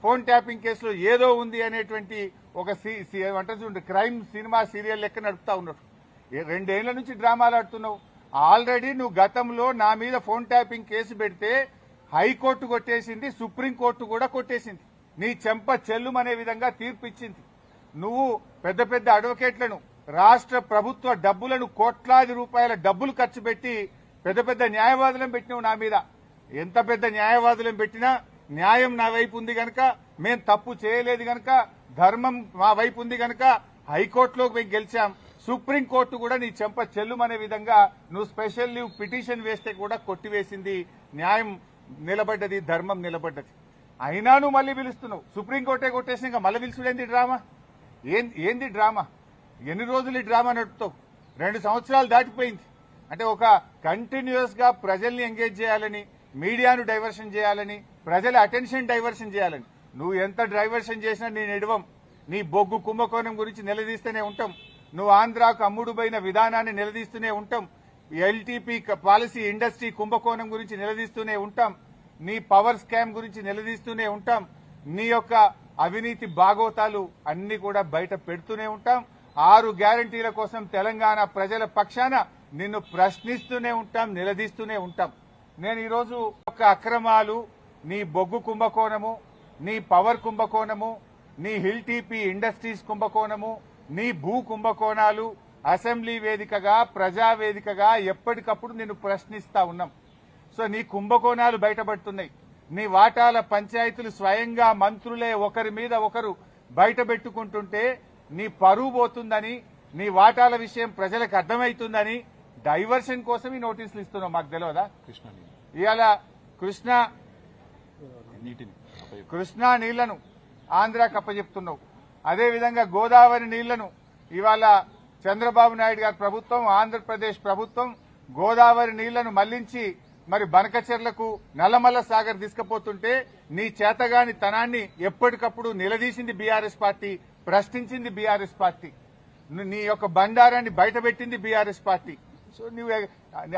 Phone tapping కేసులో ఏదో ఉంది అనేటువంటి ఒక క్రైమ్ సినిమా సీరియల్ లెక్క నడుపుతా ఉన్నారు. 2 ఏళ్ల నుంచి డ్రామాలు ఆడుతున్నావు. ఆల్రెడీ నువ్వు గతంలో నా మీద ఫోన్ ట్యాపింగ్ కేసు పెడితే హైకోర్టు కొట్టేసింది, సుప్రీంకోర్టు కూడా కొట్టేసింది. నీ చెంప చెల్లుమనే విధంగా తీర్పు ఇచ్చింది. నువ్వు పెద్ద పెద్ద అడ్వకేట్లను, రాష్ట్ర ప్రభుత్వ డబ్బులను, కోట్లాది రూపాయల డబ్బులు ఖర్చు పెట్టి పెద్ద పెద్ద న్యాయవాదులను పెట్టినావు నా మీద. ఎంత పెద్ద న్యాయవాదులను పెట్టినా న్యాయం నా వైపు ఉంది గనక, మేం తప్పు చేయలేదు గనక, ధర్మం మా వైపు ఉంది గనక హైకోర్టులోకి మేము గెలిచాం. సుప్రీంకోర్టు కూడా నీ చెంప చెల్లుమనే విధంగా నువ్వు స్పెషల్ లీవ్ పిటిషన్ వేస్తే కూడా కొట్టివేసింది. న్యాయం నిలబడ్డది, ధర్మం నిలబడ్డది. అయినా నువ్వు మళ్లీ పిలుస్తున్నావు. సుప్రీంకోర్టే కొట్టేసి ఇంకా మళ్ళీ పిలుచుడేంది డ్రామా? ఏంది డ్రామా? ఎన్ని రోజులు ఈ డ్రామా నడుపుతావు? 2 సంవత్సరాలు దాటిపోయింది. అంటే ఒక కంటిన్యూస్ గా ప్రజల్ని ఎంగేజ్ చేయాలని, మీడియాను డైవర్షన్ చేయాలని, ప్రజల అటెన్షన్ డైవర్షన్ చేయాలని నువ్వు ఎంత డైవర్షన్ చేసినా నేను ఎడవం. నీ బొగ్గు కుంభకోణం గురించి నిలదీస్తూనే ఉంటాం. నువ్వు ఆంధ్రాకు అమ్ముడుపోయిన విధానాన్ని నిలదీస్తూనే ఉంటాం. ఎల్టీపీ పాలసీ ఇండస్ట్రీ కుంభకోణం గురించి నిలదీస్తూనే ఉంటాం. నీ పవర్ స్కామ్ గురించి నిలదీస్తూనే ఉంటాం. నీ యొక్క అవినీతి బాగోతాలు అన్ని కూడా బయట పెడుతూనే ఉంటాం. 6 గ్యారంటీల కోసం తెలంగాణ ప్రజల పక్షాన నిన్ను ప్రశ్నిస్తూనే ఉంటాం, నిలదీస్తూనే ఉంటాం. నేను ఈరోజు ఒక అక్రమాలు, నీ బొగ్గు కుంభకోణము, నీ పవర్ కుంభకోణము, నీ హిల్ టీపీ ఇండస్ట్రీస్ కుంభకోణము, నీ భూ కుంభకోణాలు అసెంబ్లీ వేదికగా, ప్రజావేదికగా ఎప్పటికప్పుడు నిన్ను ప్రశ్నిస్తా ఉన్నాం. సో నీ కుంభకోణాలు బయటపడుతున్నాయి. నీ వాటాల పంచాయతీలు స్వయంగా మంత్రులే ఒకరి మీద ఒకరు బయట పెట్టుకుంటుంటే నీ పరువు పోతుందని, నీ వాటాల విషయం ప్రజలకు అర్థమవుతుందని డైవర్షన్ కోసం ఈ నోటీసులు ఇస్తున్నావు. మాకు తెలియదా? ఇవాళ కృష్ణా నీళ్లను ఆంధ్రాకి అప్పచెప్తున్నావు. అదేవిధంగా గోదావరి నీళ్లను ఇవాళ చంద్రబాబు నాయుడు గారి ప్రభుత్వం, ఆంధ్రప్రదేశ్ ప్రభుత్వం గోదావరి నీళ్లను మళ్లించి మరి బనకచెర్లకు, నల్లమల్ల సాగర్ తీసుకుపోతుంటే నీ చేతగాని తనాన్ని ఎప్పటికప్పుడు నిలదీసింది బీఆర్ఎస్ పార్టీ, ప్రశ్నించింది బీఆర్ఎస్ పార్టీ. నీ యొక్క బండారాన్ని బయటపెట్టింది బీఆర్ఎస్ పార్టీ. సో నువ్వు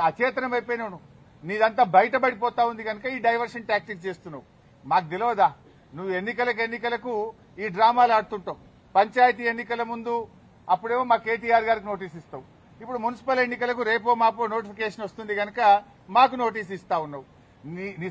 అచేతనం అయిపోయినావు. నీదంతా బయటపడిపోతా ఉంది కనుక ఈ డైవర్షన్ టాక్టిక్స్ చేస్తున్నావు. మాకు తెలియదా? నువ్వు ఎన్నికలకు ఈ డ్రామాలు ఆడుతుంటావు. పంచాయతీ ఎన్నికల ముందు అప్పుడేమో మా కేటీఆర్ గారికి నోటీస్ ఇస్తావు. ఇప్పుడు మున్సిపల్ ఎన్నికలకు రేపో మాపో నోటిఫికేషన్ వస్తుంది కనుక మాకు నోటీస్ ఇస్తా ఉన్నావు. నీ